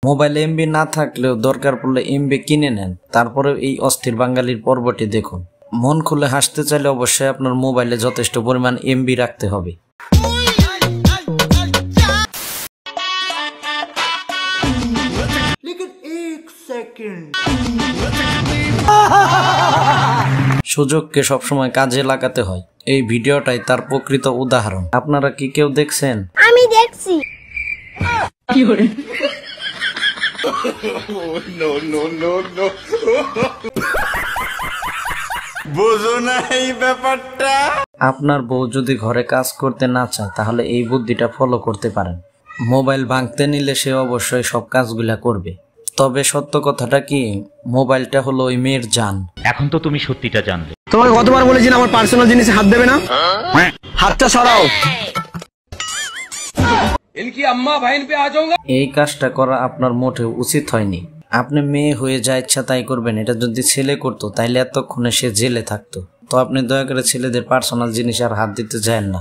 মোবাইলে এমবি না থাকলেও দরকার পড়লে এমবি কিনে নেন, তারপরে এই অস্থির বাঙালির পর্বটি দেখুন। মন খুলে হাসতে চাইলে অবশ্যই আপনার মোবাইলে যথেষ্ট পরিমাণ এমবি রাখতে হবে। সুযোগকে সবসময় কাজে লাগাতে হয়, এই ভিডিওটাই তার প্রকৃত উদাহরণ। আপনারা কি কেউ দেখছেন? আমি দেখছি। বুঝো না এই ব্যাপারটা। আপনার বউ যদি ঘরে কাজ করতে না চায় তাহলে এই বুদ্ধিটা ফলো করতে পারেন। মোবাইল ভাঙতে নিলে সে অবশ্যই সব কাজগুলা করবে, তবে সত্য কথাটা কি, মোবাইলটা হলো ওই মেয়ের জান। এখন তো তুমি সত্যিটা জানলে। তোমাকে কতবার বলেছি না আমার পার্সোনাল জিনিসে হাত দেবে না? হাতটা সরাও। এই কাজটা করা আপনার মোটেও উচিত হয়নি। আপনি মেয়ে হয়ে যা ইচ্ছা তাই করবেন, এটা যদি ছেলে করতো তাইলে এতক্ষণে সে জেলে থাকতো। তো আপনি দয়া করে ছেলেদের পার্সোনাল জিনিস আর হাত দিতে যান না।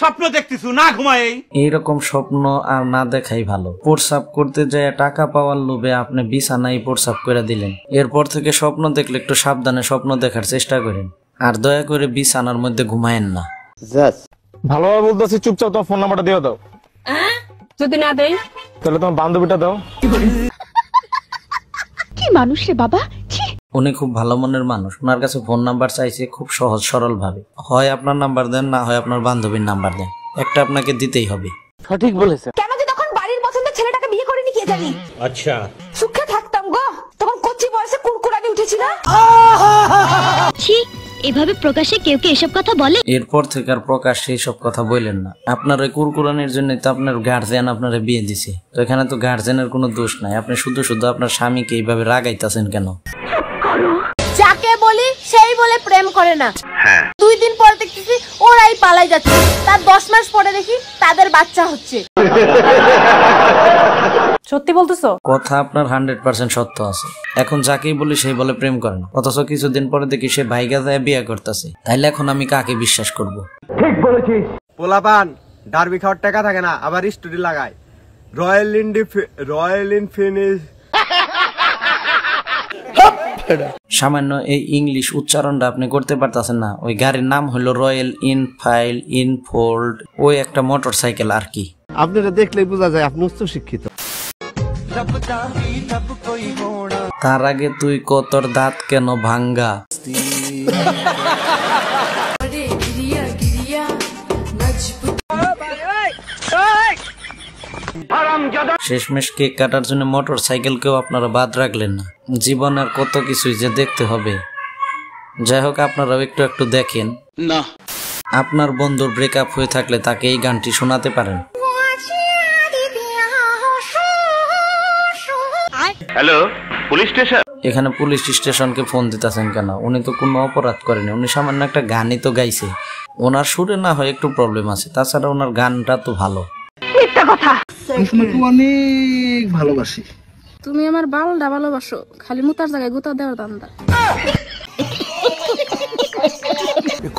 স্বপ্ন দেখতেছু না ঘুমাই? এইরকম স্বপ্ন আর না দেখাই ভালো। প্রস্রাব করতে যায় টাকা পাওয়ার লোভে আপনি বিছানায় প্রস্রাব করে দিলেন। এরপর থেকে স্বপ্ন দেখলে একটু সাবধানে স্বপ্ন দেখার চেষ্টা করেন, আর দয়া করে বিছানার মধ্যে ঘুমায়েন না। ভালোভাবে বলতেছি, চুপচাপ তোমার ফোন নাম্বারটা দিয়ে দাও। যদি না দেই তাহলে তোমার বান্ধবীটা দাও। কি মানুষ রে বাবা। উনি খুব ভালো মনের মানুষ, ওনার কাছে ফোন নাম্বার চাইছে খুব সহজ সরল ভাবে। হয় আপনার নাম্বার দেন, না হয় আপনার বান্ধবীর নাম্বার দেন, একটা আপনাকে দিতেই হবে। সঠিক বলেছে। কেন যে তখন বাড়ির পছন্দের ছেলেটাকে বিয়ে করিনি কে জানি। আচ্ছা, সুখে থাকতাম গো, তখন কচি বয়সে কুরকুরানি উঠেছি না। এভাবে প্রকাশ্যে কেউ কে এসব কথা বলে? এরপর থেকে আর প্রকাশ্যে এইসব কথা বললেন না। আপনার ওই কুরকুরানির জন্য তো আপনার গার্জিয়ান আপনারা বিয়ে দিছে, তো এখানে তো গার্জিয়ানের কোনো দোষ নাই। আপনি শুধু শুধু আপনার স্বামীকে এইভাবে রাগাইতেছেন কেন? যাকে বলি সেই বলে প্রেম করে না। 2 দিন পর দেখতেছি ওরাই পালাই যাচ্ছে, তার 10 মাস পরে দেখি তাদের বাচ্চা হচ্ছে। সত্যি বলতেছো? কথা আপনার 100% সত্য আছে। এখন যাকেই বলি সেই বলে প্রেম করে না, অথচ কিছুদিন পরে দেখি সে ভাইগা যায় বিয়ে করতেছে। তাইলে এখন আমি কাকে বিশ্বাস করব? ঠিক বলেছিস। পোলাপান ডারবি খাওয়ার টাকা থাকে না, আবার স্টোরি লাগায় রয়্যাল ইনফিনিশ। সামান্য এই ইংলিশ উচ্চারণটা আপনি করতে পারতেছেন না। ওই গাড়ির নাম হলো রয়্যাল ইনফোল্ড, ওই একটা মোটরসাইকেল আর কি। আপনারা দেখলেই বোঝা যায় আপনি উচ্চ শিক্ষিত। তার আগে তুই তোর দাঁত কেন ভাঙ্গা? শেষমেশ কেক কাটার জন্য মোটরসাইকেলকেও আপনারা বাদ রাখলেন না। জীবনের কত কিছুই যে দেখতে হবে। যাই হোক, আপনারাও একটু একটু দেখেন না। আপনার বন্ধুর ব্রেকআপ হয়ে থাকলে তাকে এই গানটি শোনাতে পারেন। Hello police station. এখানে পুলিশ স্টেশনকে ফোন দিতেছেন কেন? উনি তো কোনো অপরাধ করেনি, উনি সামান্য একটা গানই তো গাইছে। ওনার সুরে না হয় একটু প্রবলেম আছে, তাছাড়া ওনার গানটা তো ভালো। অনেক ভালোবাসি। তুমি আমার বালটা ভালোবাসো, খালি মুতার জায়গায় গুতা দেওয়ার দান্দা।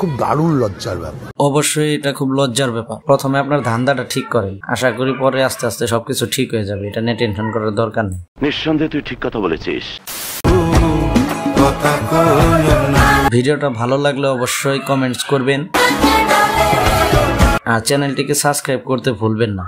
খুব দারুণ লজ্জার ব্যাপার। অবশ্যই এটা খুব লজ্জার ব্যাপার। প্রথমে আপনার ধান্দাটা ঠিক করেন, আশা করি পরে আস্তে আস্তে সবকিছু ঠিক হয়ে যাবে। এটা নিয়ে টেনশন করার দরকার নেই। নিঃসন্দেহে তুই ঠিক কথা বলেছিস। ভিডিওটা ভালো লাগলে অবশ্যই কমেন্টস করবেন আর চ্যানেলটিকে সাবস্ক্রাইব করতে ভুলবেন না।